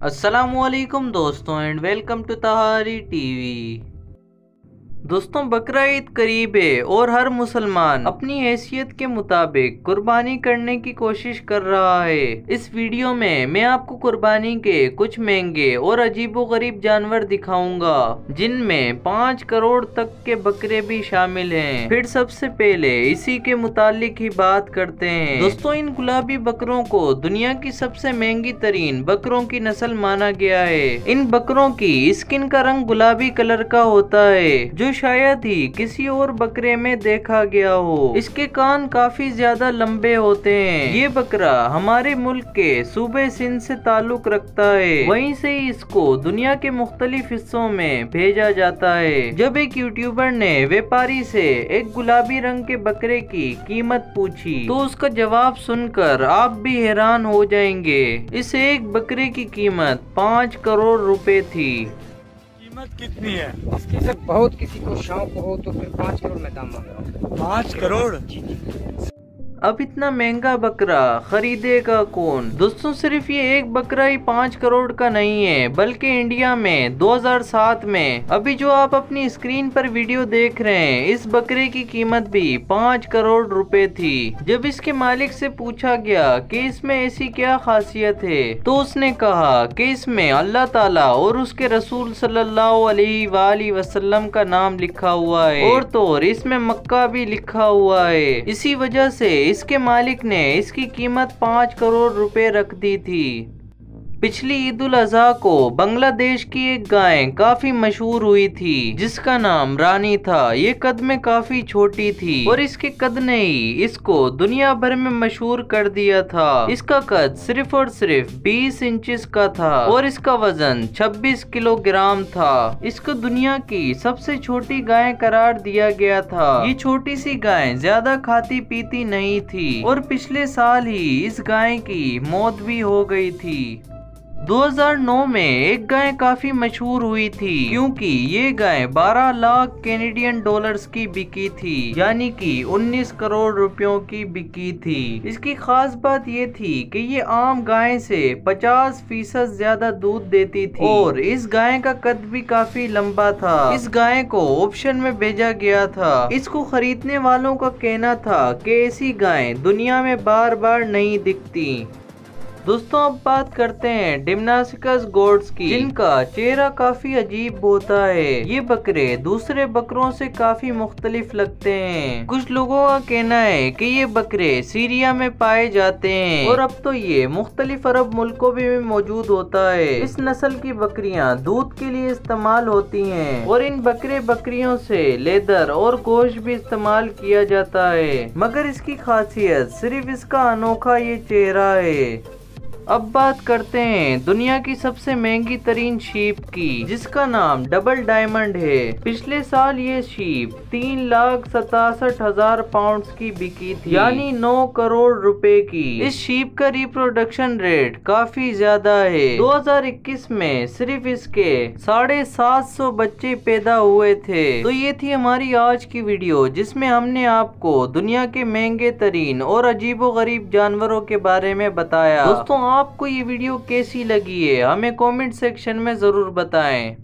अस्सलामुअलैकुम दोस्तों and welcome to Tahari TV. दोस्तों बकरा ईद करीब है और हर मुसलमान अपनी हैसियत के मुताबिक कुर्बानी करने की कोशिश कर रहा है। इस वीडियो में मैं आपको कुर्बानी के कुछ महंगे और अजीबोगरीब जानवर दिखाऊंगा जिनमें 5 करोड़ तक के बकरे भी शामिल हैं। फिर सबसे पहले इसी के मुतालिक ही बात करते हैं। दोस्तों इन गुलाबी बकरों को दुनिया की सबसे महंगी तरीन बकरों की नस्ल माना गया है। इन बकरों की स्किन का रंग गुलाबी कलर का होता है जो शायद ही किसी और बकरे में देखा गया हो। इसके कान काफी ज्यादा लंबे होते हैं। ये बकरा हमारे मुल्क के सूबे सिंध से ताल्लुक रखता है, वहीं से ही इसको दुनिया के मुख्तलिफ हिस्सों में भेजा जाता है। जब एक यूट्यूबर ने व्यापारी से एक गुलाबी रंग के बकरे की कीमत पूछी तो उसका जवाब सुनकर आप भी हैरान हो जाएंगे। इस एक बकरे की कीमत 5 करोड़ रुपए थी। कितनी है इसकी? सर बहुत किसी को शौक हो तो फिर 5 करोड़ में दाम मांग रहा हूँ। 5 करोड़? जी जी। अब इतना महंगा बकरा खरीदेगा कौन? दोस्तों सिर्फ ये एक बकरा ही 5 करोड़ का नहीं है, बल्कि इंडिया में 2007 में अभी जो आप अपनी स्क्रीन पर वीडियो देख रहे हैं इस बकरे की कीमत भी 5 करोड़ रुपए थी। जब इसके मालिक से पूछा गया कि इसमें ऐसी क्या खासियत है तो उसने कहा कि इसमें अल्लाह ताला और उसके रसूल सल्लल्लाहु अलैहि वसल्लम का नाम लिखा हुआ है और तो और इसमें मक्का भी लिखा हुआ है। इसी वजह से इसके मालिक ने इसकी कीमत 5 करोड़ रुपए रख दी थी। पिछली ईद उल अजहा को बांग्लादेश की एक गाय काफी मशहूर हुई थी जिसका नाम रानी था। ये कद में काफी छोटी थी और इसके कद ने ही इसको दुनिया भर में मशहूर कर दिया था। इसका कद सिर्फ और सिर्फ 20 इंचेस का था और इसका वजन 26 किलोग्राम था। इसको दुनिया की सबसे छोटी गाय करार दिया गया था। ये छोटी सी गाय ज्यादा खाती पीती नहीं थी और पिछले साल ही इस गाय की मौत भी हो गई थी। 2009 में एक गाय काफी मशहूर हुई थी क्योंकि ये गाय 12 लाख कैनेडियन डॉलर्स की बिकी थी, यानी कि 19 करोड़ रुपयों की बिकी थी। इसकी खास बात ये थी कि ये आम गाय से 50% ज्यादा दूध देती थी और इस गाय का कद भी काफी लंबा था। इस गाय को ऑप्शन में भेजा गया था। इसको खरीदने वालों का कहना था कि ऐसी गाय दुनिया में बार बार नहीं दिखती। दोस्तों अब बात करते हैं डिम्नासिकस गोट्स की जिनका चेहरा काफी अजीब होता है। ये बकरे दूसरे बकरों से काफी मुख्तलिफ लगते हैं। कुछ लोगों का कहना है कि ये बकरे सीरिया में पाए जाते हैं और अब तो ये मुख्तलिफ अरब मुल्कों में भी मौजूद होता है। इस नस्ल की बकरियां दूध के लिए इस्तेमाल होती हैं और इन बकरे बकरियों से लेदर और गोश्त भी इस्तेमाल किया जाता है, मगर इसकी खासियत सिर्फ इसका अनोखा ये चेहरा है। अब बात करते हैं दुनिया की सबसे महंगी तरीन शीप की जिसका नाम डबल डायमंड है। पिछले साल ये शीप 3,67,000 पाउंड्स की बिकी थी, यानी 9 करोड़ रुपए की। इस शीप का रिप्रोडक्शन रेट काफी ज्यादा है। 2021 में सिर्फ इसके 750 बच्चे पैदा हुए थे। तो ये थी हमारी आज की वीडियो जिसमें हमने आपको दुनिया के महंगे तरीन और अजीबोगरीब जानवरों के बारे में बताया। दोस्तों आपको ये वीडियो कैसी लगी है हमें कमेंट सेक्शन में जरूर बताएं।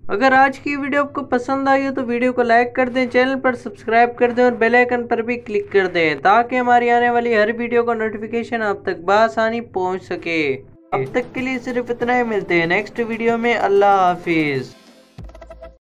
अगर आज की वीडियो आपको पसंद आई हो तो वीडियो को लाइक कर दें, चैनल पर सब्सक्राइब कर दें और बेल आइकन पर भी क्लिक कर दें ताकि हमारी आने वाली हर वीडियो का नोटिफिकेशन आप तक बआसानी पहुंच सके। अब तक के लिए सिर्फ इतना ही, मिलते हैं नेक्स्ट वीडियो में। अल्लाह हाफिज।